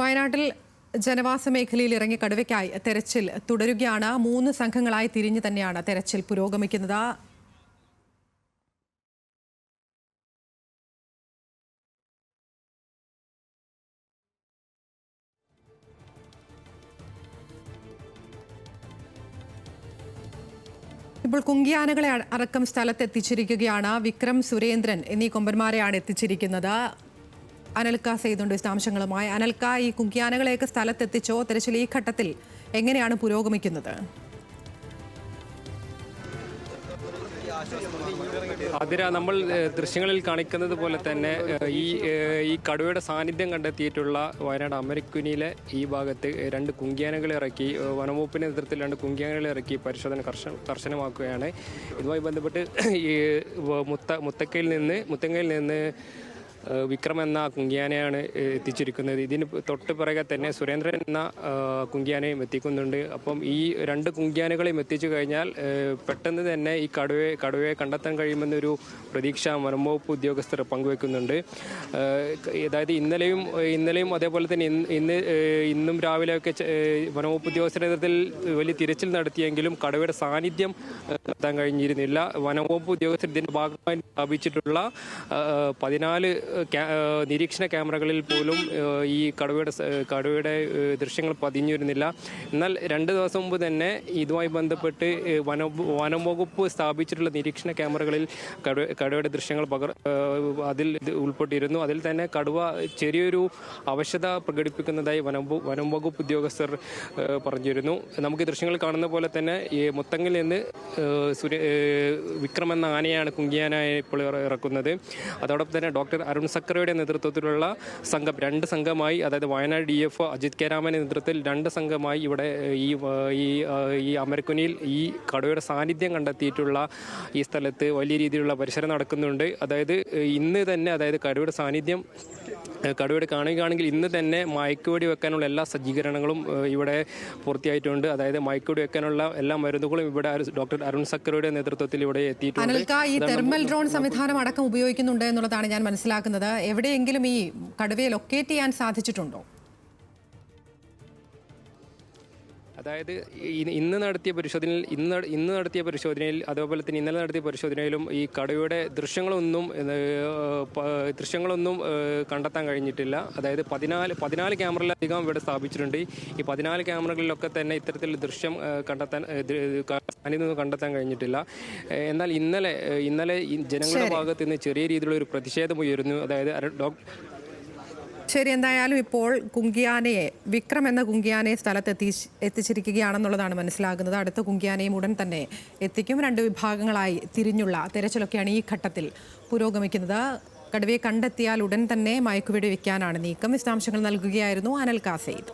വയനാട്ടിൽ ജനവാസ മേഖലയിൽ ഇറങ്ങിയ കടുവയ്ക്കായി തെരച്ചിൽ തുടരുകയാണ്. 3 സംഘങ്ങളായി തിരിഞ്ഞു തന്നെയാണ് തെരച്ചിൽ പുരോഗമിക്കുന്നത്. ഇപ്പോൾ കുങ്കിയാനകളെ അടക്കം സ്ഥലത്തെത്തിച്ചിരിക്കുകയാണ്. വിക്രം, സുരേന്ദ്രൻ എന്നീ കൊമ്പന്മാരെയാണ് എത്തിച്ചിരിക്കുന്നത്. അനൽക്ക സെയ്തുണ്ട് വിശദാംശങ്ങളുമായി. അനൽക്ക, ഈ കുങ്കിയാനകളെയൊക്കെ സ്ഥലത്തെത്തിച്ചോ? തെരച്ചിൽ ഈ ഘട്ടത്തിൽ എങ്ങനെയാണ് പുരോഗമിക്കുന്നത്? അതിര നമ്മൾ ദൃശ്യങ്ങളിൽ കാണിക്കുന്നത് പോലെ തന്നെ ഈ കടുവയുടെ സാന്നിധ്യം കണ്ടെത്തിയിട്ടുള്ള വയനാട് അമരക്കുനിയിലെ ഈ ഭാഗത്ത് 2 കുങ്കിയാനകളെ ഇറക്കി, വനംവകുപ്പിന്റെ നേതൃത്വത്തിൽ 2 കുങ്കിയാനകളെ ഇറക്കി പരിശോധന കർശനമാക്കുകയാണ്. ഇതുമായി ബന്ധപ്പെട്ട് ഈ മുത്തങ്ങയിൽ നിന്ന് വിക്രം എന്ന കുങ്കിയാനയാണ് എത്തിച്ചിരിക്കുന്നത്. ഇതിന് തൊട്ട് പിറകെ തന്നെ സുരേന്ദ്രൻ എന്ന കുങ്കിയാനയും എത്തിക്കുന്നുണ്ട്. അപ്പം ഈ 2 കുങ്കിയാനകളെയും എത്തിച്ചു കഴിഞ്ഞാൽ പെട്ടെന്ന് തന്നെ ഈ കടുവയെ കണ്ടെത്താൻ കഴിയുമെന്നൊരു പ്രതീക്ഷ വനംവകുപ്പ് ഉദ്യോഗസ്ഥർ പങ്കുവെക്കുന്നുണ്ട്. അതായത് ഇന്നലെയും അതേപോലെ തന്നെ ഇന്നും രാവിലെയൊക്കെ വനംവകുപ്പ് ഉദ്യോഗസ്ഥരുടെ നേതൃത്വത്തിൽ വലിയ തിരച്ചിൽ നടത്തിയെങ്കിലും കടുവയുടെ സാന്നിധ്യം എത്താൻ കഴിഞ്ഞിരുന്നില്ല. വനംവകുപ്പ് ഉദ്യോഗസ്ഥർ ഇതിന്റെ ഭാഗമായി സ്ഥാപിച്ചിട്ടുള്ള 14 നിരീക്ഷണ ക്യാമറകളിൽ പോലും ഈ കടുവയുടെ ദൃശ്യങ്ങൾ പതിഞ്ഞിരുന്നില്ല. എന്നാൽ 2 ദിവസം മുമ്പ് തന്നെ ഇതുമായി ബന്ധപ്പെട്ട് വനംവകുപ്പ് സ്ഥാപിച്ചിട്ടുള്ള നിരീക്ഷണ ക്യാമറകളിൽ കടുവയുടെ ദൃശ്യങ്ങൾ അതിൽ ഉൾപ്പെട്ടിരുന്നു. അതിൽ തന്നെ കടുവ ചെറിയൊരു അവശത പ്രകടിപ്പിക്കുന്നതായി വനംവകുപ്പ് ഉദ്യോഗസ്ഥർ പറഞ്ഞിരുന്നു. നമുക്ക് ദൃശ്യങ്ങൾ കാണുന്ന പോലെ തന്നെ ഈ മുത്തങ്ങിൽ നിന്ന് വിക്രം എന്ന ആനയാണ് കുങ്കിയാനായി ഇപ്പോൾ ഇറക്കുന്നത്. അതോടൊപ്പം തന്നെ ഡോക്ടർ അരുൺ സക്രയുടെ നേതൃത്വത്തിലുള്ള സംഘം 2 സംഘമായി, അതായത് വയനാട് DF അജിത് കെ രാമന്റെ നേതൃത്വത്തിൽ 2 സംഘമായി ഇവിടെ ഈ അമരക്കുനിയിൽ ഈ കടുവയുടെ സാന്നിധ്യം കണ്ടെത്തിയിട്ടുള്ള ഈ സ്ഥലത്ത് വലിയ രീതിയിലുള്ള പരിസരം നടക്കുന്നുണ്ട്. അതായത് ഇന്ന് തന്നെ, അതായത് കടുവയുടെ കാണുകയാണെങ്കിൽ ഇന്ന് തന്നെ മയക്കുവെടി വെക്കാനുള്ള എല്ലാ സജ്ജീകരണങ്ങളും ഇവിടെ പൂർത്തിയായിട്ടുണ്ട്. അതായത് മയക്കുവെടി വെക്കാനുള്ള എല്ലാ മരുന്നുകളും ഇവിടെ ഡോക്ടർ അരുൺ സക്രയുടെ നേതൃത്വത്തിൽ ഇവിടെ എത്തിയിട്ടുണ്ട്. ഈ തെർമൽ ഡ്രോൺ സംവിധാനം അടക്കം ഉപയോഗിക്കുന്നുണ്ട് എന്നുള്ളതാണ് ഞാൻ മനസ്സിലാക്കുന്നത്. എവിടെയെങ്കിലും ഈ കടുവയെ ലൊക്കേറ്റ് ചെയ്യാൻ സാധിച്ചിട്ടുണ്ടോ? അതായത് ഇന്ന് നടത്തിയ പരിശോധനയിൽ അതേപോലെ തന്നെ ഇന്നലെ നടത്തിയ പരിശോധനയിലും ഈ കടുവയുടെ ദൃശ്യങ്ങളൊന്നും കണ്ടെത്താൻ കഴിഞ്ഞിട്ടില്ല. അതായത് 14 ക്യാമറയിലധികം ഇവിടെ സ്ഥാപിച്ചിട്ടുണ്ട്. ഈ 14 ക്യാമറകളിലൊക്കെ തന്നെ ഇത്തരത്തിൽ ദൃശ്യം കണ്ടെത്താൻ കഴിഞ്ഞിട്ടില്ല. എന്നാൽ ഇന്നലെ ജനങ്ങളുടെ ഭാഗത്ത് നിന്ന് ചെറിയ രീതിയിലുള്ള ഒരു പ്രതിഷേധം ഉയരുന്നു. അതായത് ശരി, എന്തായാലും ഇപ്പോൾ വിക്രം എന്ന കുങ്കിയാനയെ എത്തിച്ചിരിക്കുകയാണെന്നുള്ളതാണ് മനസ്സിലാകുന്നത്. അടുത്ത കുങ്കിയാനയും ഉടൻ തന്നെ എത്തിക്കും. 2 വിഭാഗങ്ങളായി തിരിഞ്ഞുള്ള തെരച്ചിലൊക്കെയാണ് ഈ ഘട്ടത്തിൽ പുരോഗമിക്കുന്നത്. കടുവയെ കണ്ടെത്തിയാൽ ഉടൻ തന്നെ മയക്കുവെടി വയ്ക്കാനാണ് നീക്കം. വിശദാംശങ്ങൾ നൽകുകയായിരുന്നു അനൽക്ക സെയ്ദ്.